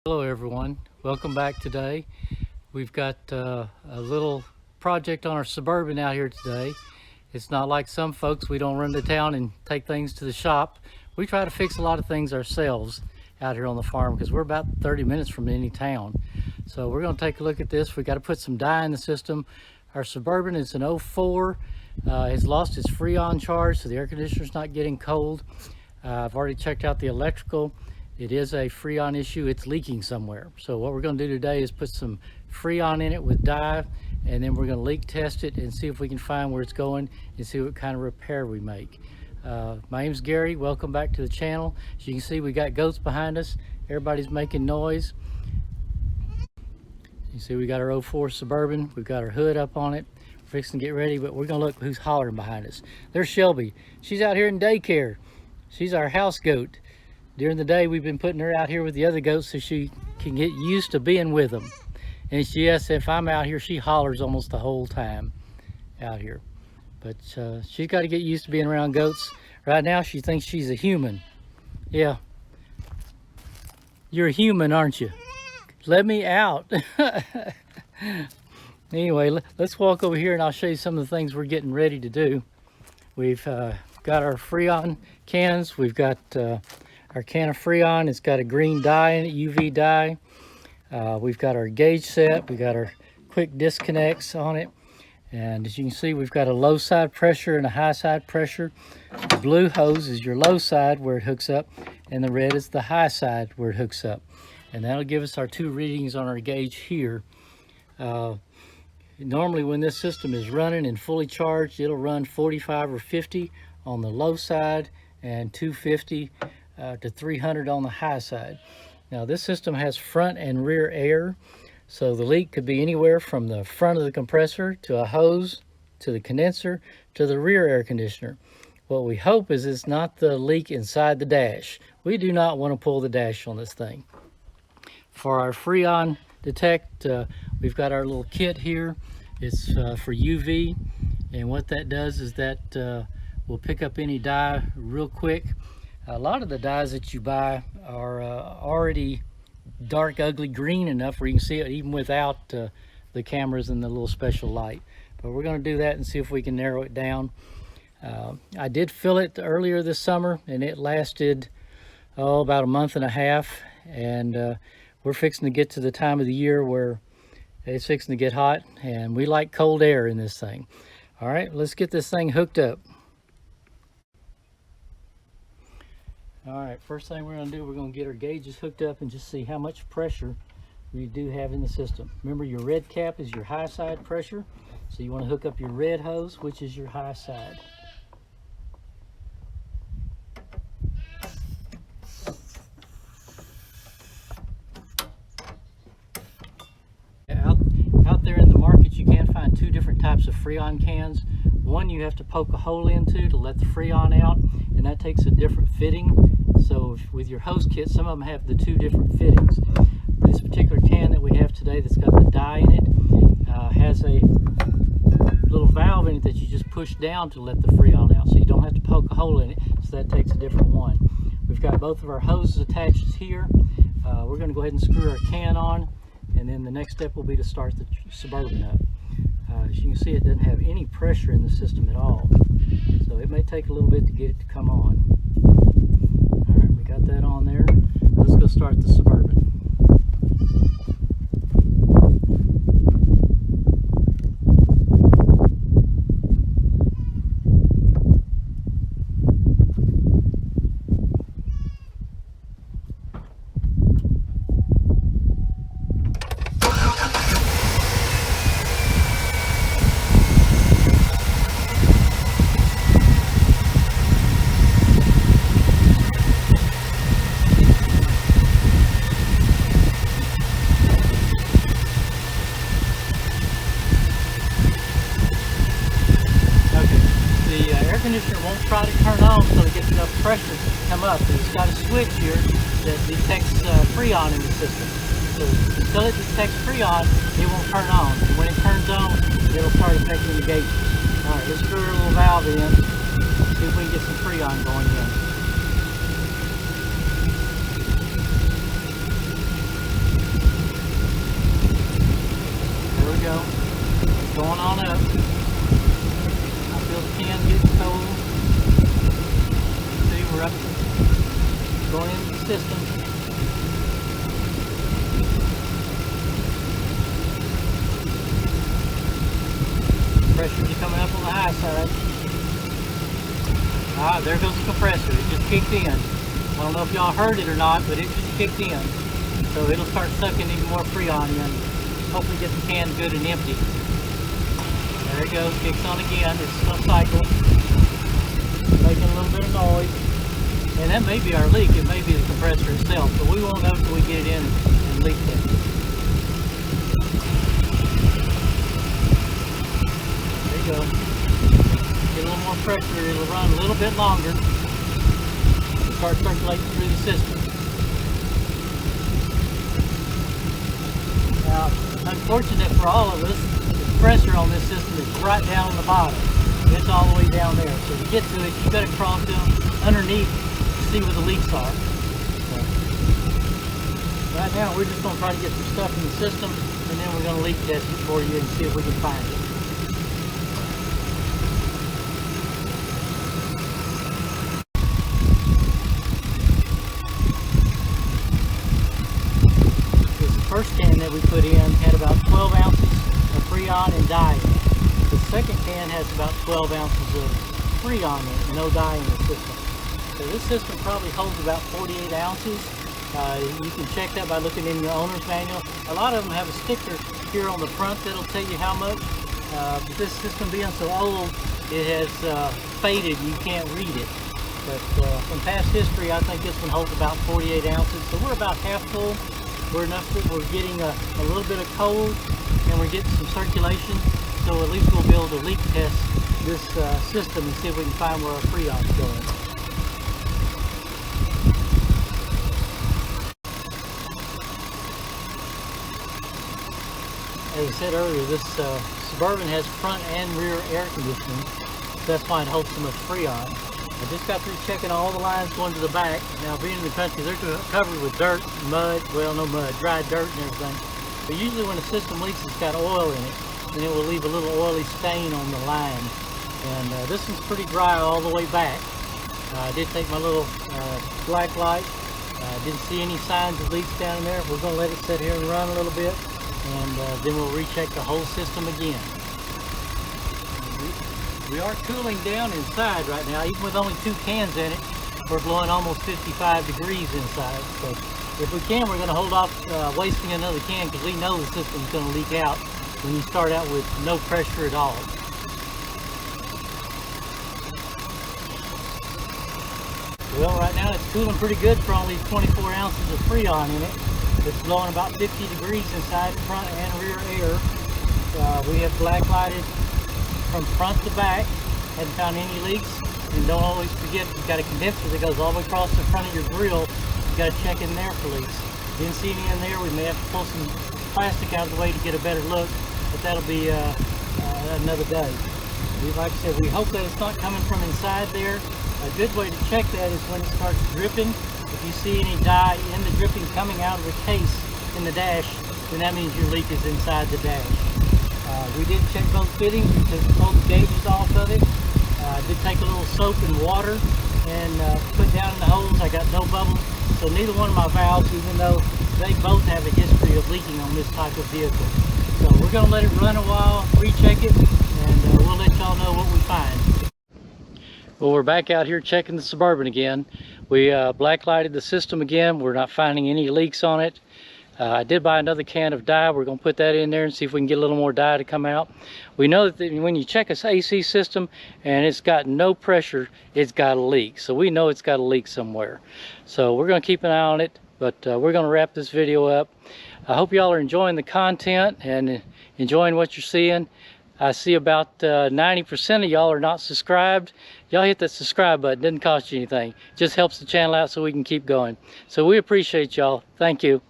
Hello everyone, welcome back today. We've got a little project on our Suburban out here today. It's not like some folks, we don't run to town and take things to the shop. We try to fix a lot of things ourselves out here on the farm because we're about 30 minutes from any town. So we're going to take a look at this. We got to put some dye in the system. Our Suburban is an 04, has lost its freon charge, so the air conditioner's not getting cold. I've already checked out the electrical. It is a freon issue, it's leaking somewhere. So what we're going to do today is put some freon in it with dye, and then we're going to leak test it and see if we can find where it's going and see what kind of repair we make. My name's Gary, welcome back to the channel. As you can see, we got goats behind us. Everybody's making noise. You see we got our 04 Suburban, we've got our hood up on it. We're fixing to get ready, but we're going to look who's hollering behind us. There's Shelby. She's out here in daycare. She's our house goat. During the day, we've been putting her out here with the other goats so she can get used to being with them. And yes, if I'm out here, she hollers almost the whole time out here. But she's got to get used to being around goats. Right now, she thinks she's a human. Yeah. You're a human, aren't you? Let me out. Anyway, let's walk over here and I'll show you some of the things we're getting ready to do. We've got our freon cans. We've got our can of freon. It's got a green dye in it, UV dye. We've got our gauge set. We've got our quick disconnects on it. And as you can see, we've got a low side pressure and a high side pressure. The blue hose is your low side where it hooks up, and the red is the high side where it hooks up. And that'll give us our two readings on our gauge here. Normally when this system is running and fully charged, it'll run 45 or 50 on the low side and 250 to 300 on the high side. Now this system has front and rear air, so the leak could be anywhere from the front of the compressor to a hose to the condenser to the rear air conditioner. What we hope is it's not the leak inside the dash. We do not want to pull the dash on this thing. For our freon detect, we've got our little kit here. It's for UV, and what that does is that will pick up any dye real quick. A lot of the dyes that you buy are already dark, ugly green enough where you can see it even without the cameras and the little special light. But we're going to do that and see if we can narrow it down. I did fill it earlier this summer, and it lasted about a month and a half. And we're fixing to get to the time of the year where it's fixing to get hot, and we like cold air in this thing. All right, let's get this thing hooked up. All right, first thing we're going to do, we're going to get our gauges hooked up and just see how much pressure we do have in the system. Remember, your red cap is your high side pressure, so you want to hook up your red hose, which is your high side. Out there in the market, you can find two different types of freon cans. One you have to poke a hole into to let the freon out, and that takes a different fitting. So with your hose kit, some of them have the two different fittings. This particular can that we have today that's got the dye in it has a little valve in it that you just push down to let the freon out, so you don't have to poke a hole in it, so that takes a different one. We've got both of our hoses attached here. We're going to go ahead and screw our can on, and then the next step will be to start the Suburban up. As you can see, it doesn't have any pressure in the system at all, so it may take a little bit to get it to come on. All right, we got that on there. Let's go start the Suburban. Conditioner won't try to turn on until it gets enough pressure to come up. It's got a switch here that detects freon in the system. So until it detects freon, it won't turn on. And when it turns on, it'll start affecting the gauges. Alright, let's screw a little valve in, see if we can get some freon going in. Ah, there goes the compressor. It just kicked in. I don't know if y'all heard it or not, but it just kicked in. So it'll start sucking even more freon in. Hopefully get the can good and empty. There it goes, kicks on again. It's a cycle. Making a little bit of noise. And that may be our leak. It may be the compressor itself. But we won't know until we get it in and leak test it. There you go. Get a little more pressure. It'll run a little bit longer. Start circulating through the system. Now, unfortunate for all of us, the pressure on this system is right down on the bottom. It's all the way down there. So to get to it, you got to crawl down underneath to see where the leaks are. So, right now, we're just going to try to get some stuff in the system, and then we're going to leak test it for you and see if we can find it. First can that we put in had about 12 ounces of freon and dye in it. The second can has about 12 ounces of freon in it, no dye in the system. So this system probably holds about 48 ounces. You can check that by looking in your owner's manual. A lot of them have a sticker here on the front that'll tell you how much. But this system being so old, it has faded. You can't read it. But from past history, I think this one holds about 48 ounces. So we're about half full. We're getting a little bit of cold, and we're getting some circulation, so at least we'll be able to leak test this system and see if we can find where our freon's going. As I said earlier, this Suburban has front and rear air conditioning, so that's why it holds so much freon. I just got through checking all the lines going to the back. Now, being in the country, they're covered with dirt, mud, well, no mud, dry dirt and everything. But usually when the system leaks, it's got oil in it, and it will leave a little oily stain on the line. And this one's pretty dry all the way back. I did take my little black light. Didn't see any signs of leaks down in there. We're going to let it sit here and run a little bit, and then we'll recheck the whole system again. We are cooling down inside right now, even with only 2 cans in it. We're blowing almost 55 degrees inside. So if we can, we're going to hold off wasting another can, because we know the system's going to leak out when you start out with no pressure at all. Well, right now it's cooling pretty good for only 24 ounces of freon in it. It's blowing about 50 degrees inside front and rear air. We have black lighted from front to back. Hadn't found any leaks. And don't always forget, you've got a condenser that goes all the way across the front of your grill. You've got to check in there for leaks. Didn't see any in there. We may have to pull some plastic out of the way to get a better look, but that'll be another day. Like I said, we hope that it's not coming from inside there. A good way to check that is when it starts dripping. If you see any dye in the dripping coming out of the case in the dash, then that means your leak is inside the dash. We did check both fittings. We took both gauges off of it. Did take a little soap and water and put down in the holes. I got no bubbles. So neither one of my valves, even though they both have a history of leaking on this type of vehicle. So we're going to let it run a while, recheck it, and we'll let y'all know what we find. Well, we're back out here checking the Suburban again. We black lighted the system again. We're not finding any leaks on it. I did buy another can of dye. We're going to put that in there and see if we can get a little more dye to come out. We know that when you check this AC system and it's got no pressure, it's got a leak. So we know it's got a leak somewhere. So we're going to keep an eye on it, but we're going to wrap this video up. I hope y'all are enjoying the content and enjoying what you're seeing. I see about 90% of y'all are not subscribed. Y'all hit that subscribe button. Doesn't cost you anything. Just helps the channel out so we can keep going. So we appreciate y'all. Thank you.